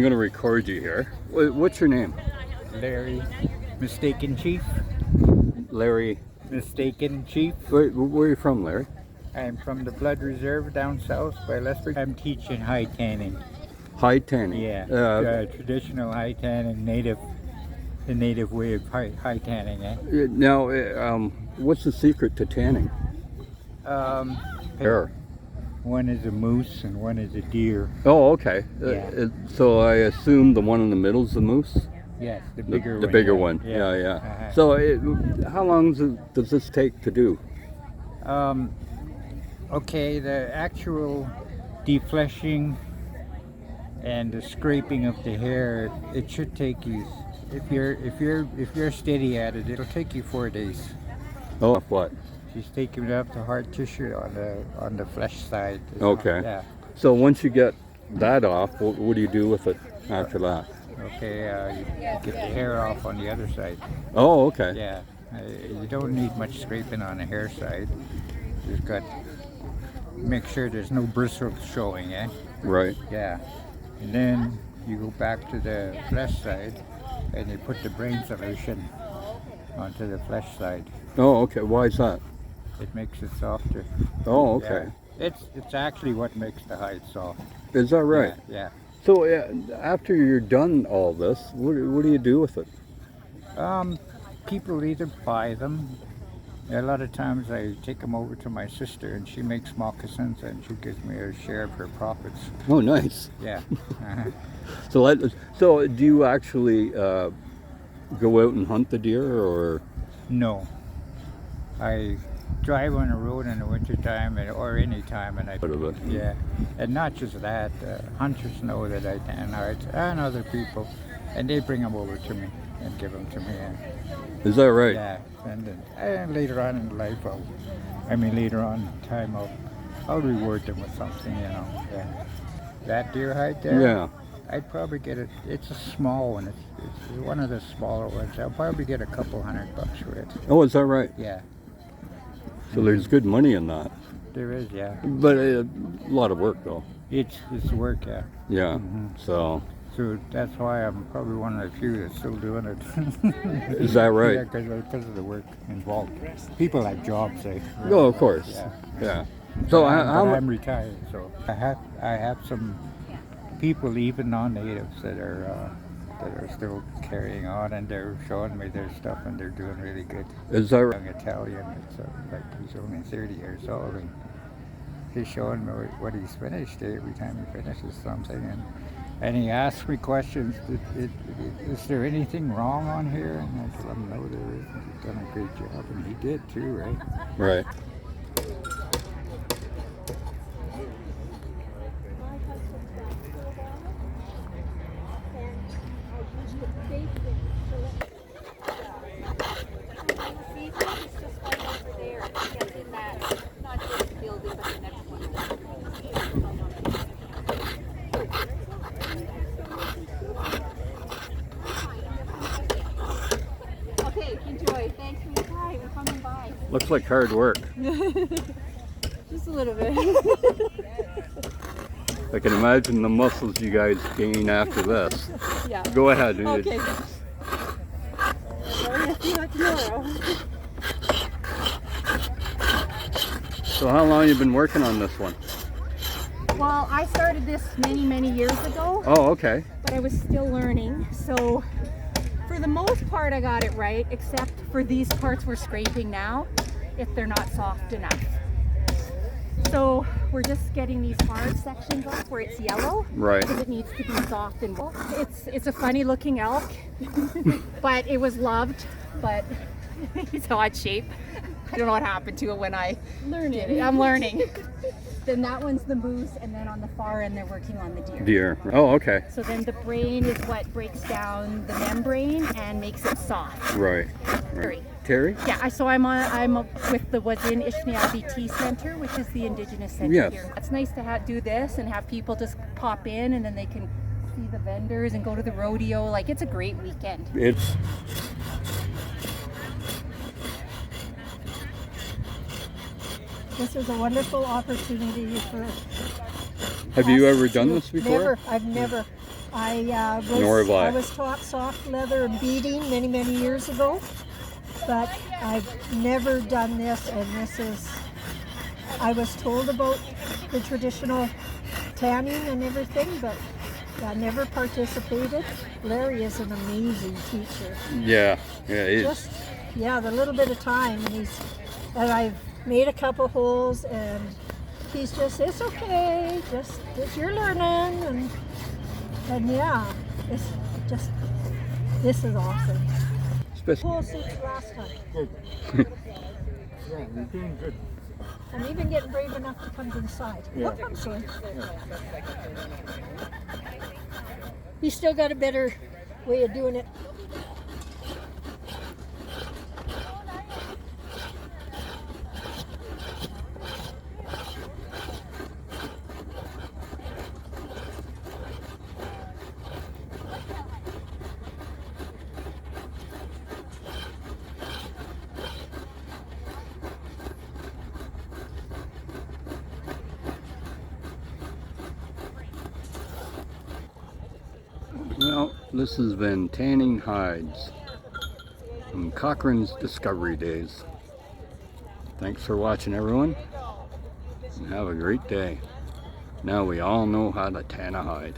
I'm gonna record you here. What's your name? Larry Mistakenchief. Larry Mistakenchief. Where are you from, Larry? I'm from the Blood Reserve down south by Lesper. I'm teaching high tanning. High tanning? Yeah, traditional high tanning, the native way of high tanning. Now, what's the secret to tanning? Hair. One is a moose and one is a deer. Oh, okay. Yeah. So I assume the one in the middle is the moose? Yes, the bigger one. The bigger one. Yeah. So how long does this take to do? Okay, the actual defleshing and the scraping of the hair, it should take you, if you're steady at it, it'll take you 4 days. Oh, what? Just taking it up the hard tissue on the flesh side. Okay. Yeah. So once you get that off, what do you do with it after that? Okay, you get the hair off on the other side. Oh, okay. Yeah. You don't need much scraping on the hair side. You've got make sure there's no bristles showing, eh? Right. Yeah. And then you go back to the flesh side and you put the brain solution onto the flesh side. Oh, okay. Why is that? It makes it softer. Oh, okay. Yeah. It's actually what makes the hide soft. Is that right? Yeah. So after you're done all this, what do you do with it? People either buy them. A lot of times I take them over to my sister and she makes moccasins and she gives me a share of her profits. Oh, nice. Yeah. So do you actually go out and hunt the deer, or? No. I drive on the road in the wintertime or any time, and yeah, and not just that, hunters know that I tan hides and other people, and they bring them over to me and give them to me. Is that right? Yeah, and later on in life, later on in time, I'll reward them with something, you know. Yeah. That deer hide there. Yeah. I'd probably get it. It's a small one. It's one of the smaller ones. I'll probably get a couple $100 for it. Oh, is that right? Yeah. So there's good money in that. There is, yeah. But a lot of work, though. It's work, yeah. Yeah. So that's why I'm probably one of the few that's still doing it. Is that right? Yeah, because of the work involved. People have jobs, eh? Oh, of course. Yeah. So I'm retired, so I have some people, even non-natives, that are still carrying on, and they're showing me their stuff, and they're doing really good. Is that right? Young Italian, it's like he's only 30 years old, and he's showing me what he's finished every time he finishes something, and he asks me questions. Is there anything wrong on here? And I tell him, no, there isn't. He's done a great job, and he did too, right? Right. Okay, enjoy. Thanks for your time and coming by. Looks like hard work. Just a little bit. I can imagine the muscles you guys gain after this. Yeah. Go ahead. Okay. We're gonna see you tomorrow. So how long have you been working on this one? Well, I started this many years ago. Oh, okay. But I was still learning, so for the most part I got it right, except for these parts we're scraping now, if they're not soft enough. So we're just getting these hard sections off where it's yellow, right? Because it needs to be soft and it's a funny looking elk, but it was loved, but it's odd shape. I don't know what happened to it when I did it. I'm learning. Then that one's the moose, and then on the far end they're working on the deer. Deer. Oh, okay. So then the brain is what breaks down the membrane and makes it soft. Right. Terry? Yeah, so I'm with the Wazin Ishniabi Tea Center, which is the Indigenous center here. It's nice to do this and have people just pop in, and then they can see the vendors and go to the rodeo. Like, it's a great weekend. This is a wonderful opportunity for Have you ever done this before? I've never. Nor have I. I was taught soft leather and beading many, many years ago, but I've never done this, and this is, I was told about the traditional tanning and everything, but I never participated. Larry is an amazing teacher. Yeah, yeah, he is. Just, yeah, the little bit of time, and I've made a couple holes, and he's just, it's okay, just you're learning, and yeah, it's just, this is awesome. Hole since last time. Good. Yeah, you're doing good. I'm even getting brave enough to come inside. Yeah. Look, I'm sorry. He's still got a better way of doing it. Well, this has been Tanning Hides from Cochrane's Discovery Days. Thanks for watching, everyone, and have a great day. Now we all know how to tan a hide.